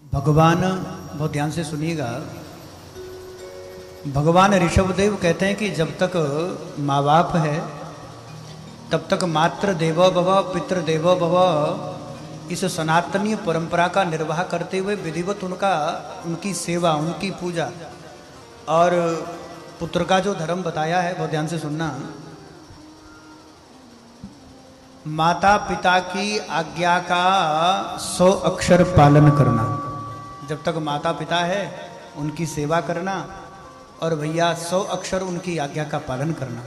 भगवान, बहुत ध्यान से सुनिएगा, भगवान ऋषभदेव कहते हैं कि जब तक माँ बाप है तब तक मातृ देवो भव पितृ देवो भव, इस सनातनीय परंपरा का निर्वाह करते हुए विधिवत उनकी सेवा, उनकी पूजा और पुत्र का जो धर्म बताया है, बहुत ध्यान से सुनना। माता पिता की आज्ञा का 100 अक्षर पालन करना। जब तक माता पिता है उनकी सेवा करना और भैया 100 अक्षर उनकी आज्ञा का पालन करना।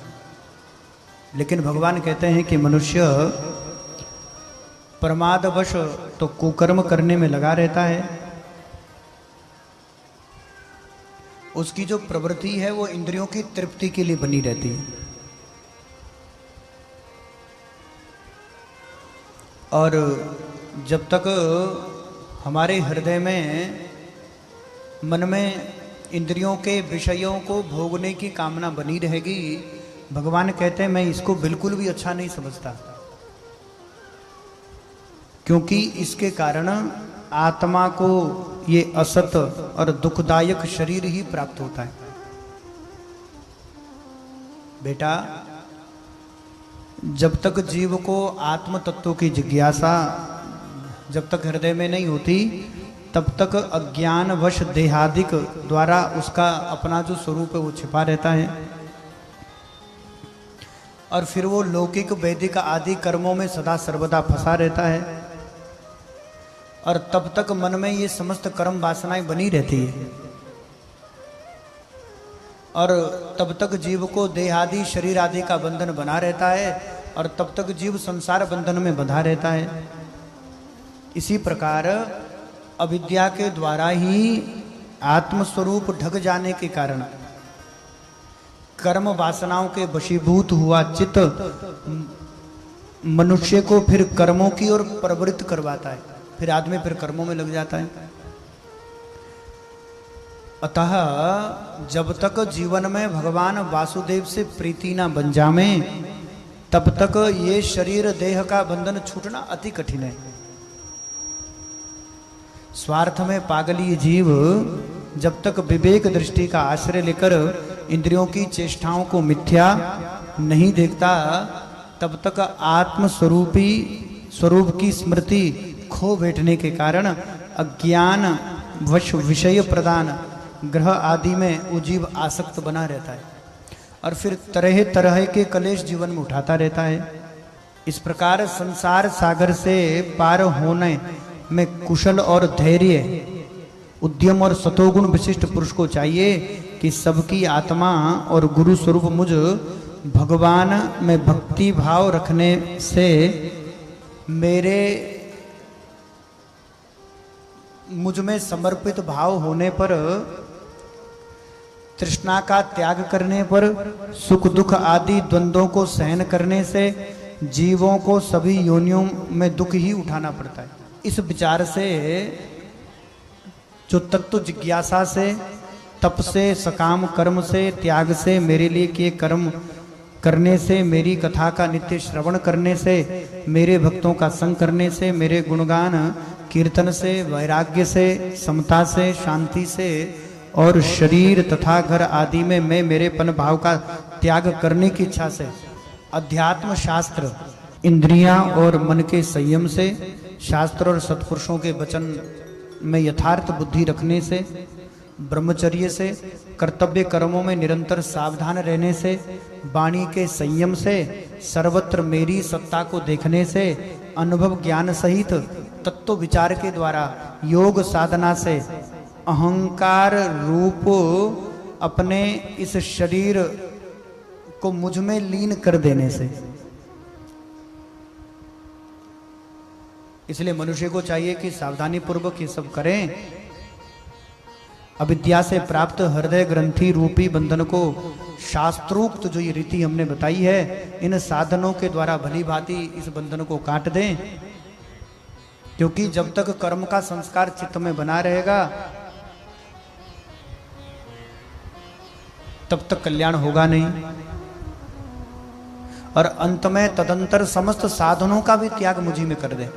लेकिन भगवान कहते हैं कि मनुष्य प्रमादवश तो कुकर्म करने में लगा रहता है, उसकी जो प्रवृत्ति है वो इंद्रियों की तृप्ति के लिए बनी रहती है। और जब तक हमारे हृदय में, मन में इंद्रियों के विषयों को भोगने की कामना बनी रहेगी, भगवान कहते हैं मैं इसको बिल्कुल भी अच्छा नहीं समझता, क्योंकि इसके कारण आत्मा को ये असत और दुखदायक शरीर ही प्राप्त होता है। बेटा, जब तक जीव को आत्म तत्व की जिज्ञासा जब तक हृदय में नहीं होती, तब तक अज्ञानवश देहादिक द्वारा उसका अपना जो स्वरूप है वो छिपा रहता है और फिर वो लौकिक वैदिक आदि कर्मों में सदा सर्वदा फंसा रहता है और तब तक मन में ये समस्त कर्म वासनाएं बनी रहती है और तब तक जीव को देह आदि शरीर आदि का बंधन बना रहता है और तब तक जीव संसार बंधन में बंधा रहता है। इसी प्रकार अविद्या के द्वारा ही आत्मस्वरूप ढक जाने के कारण कर्म वासनाओं के वशीभूत हुआ चित्त मनुष्य को फिर कर्मों की ओर प्रवृत्त करवाता है, फिर आदमी फिर कर्मों में लग जाता है। अतः जब तक जीवन में भगवान वासुदेव से प्रीति ना बन जावे, तब तक ये शरीर देह का बंधन छूटना अति कठिन है। स्वार्थ में पागली जीव जब तक विवेक दृष्टि का आश्रय लेकर इंद्रियों की चेष्टाओं को मिथ्या नहीं देखता, तब तक आत्म स्वरूप की स्मृति खो बैठने के कारण अज्ञान वश विषय प्रदान ग्रह आदि में वो जीव आसक्त बना रहता है और फिर तरह तरह के कलेश जीवन में उठाता रहता है। इस प्रकार संसार सागर से पार होने में कुशल और धैर्य, उद्यम और सतोगुण विशिष्ट पुरुष को चाहिए कि सबकी आत्मा और गुरु स्वरूप भगवान में भक्ति भाव रखने से मुझ में समर्पित भाव होने पर, तृष्णा का त्याग करने पर, सुख दुख आदि द्वंद्वों को सहन करने से जीवों को सभी योनियों में दुख ही उठाना पड़ता है। इस विचार से, जो तत्व जिज्ञासा से, तप से, सकाम कर्म से, त्याग से, मेरे लिए किए कर्म करने से, मेरी कथा का नित्य श्रवण करने से, मेरे भक्तों का संग करने से, मेरे गुणगान कीर्तन से, वैराग्य से, समता से, शांति से और शरीर तथा घर आदि में मैं मेरेपन भाव का त्याग करने की इच्छा से, अध्यात्म शास्त्र, इंद्रियां और मन के संयम से, शास्त्र और सत्पुरुषों के वचन में यथार्थ बुद्धि रखने से, ब्रह्मचर्य से, कर्तव्य कर्मों में निरंतर सावधान रहने से, वाणी के संयम से, सर्वत्र मेरी सत्ता को देखने से, अनुभव ज्ञान सहित तत्व विचार के द्वारा योग साधना से, अहंकार रूप अपने इस शरीर को मुझ में लीन कर देने से। इसलिए मनुष्य को चाहिए कि सावधानी पूर्वक ये सब करें। अविद्या से प्राप्त हृदय ग्रंथि रूपी बंधन को शास्त्रोक्त जो ये रीति हमने बताई है, इन साधनों के द्वारा भली भांति इस बंधन को काट दें, क्योंकि जब तक कर्म का संस्कार चित्त में बना रहेगा तब तक कल्याण होगा नहीं और अंत में तदंतर समस्त साधनों का भी त्याग मुझी में कर दे।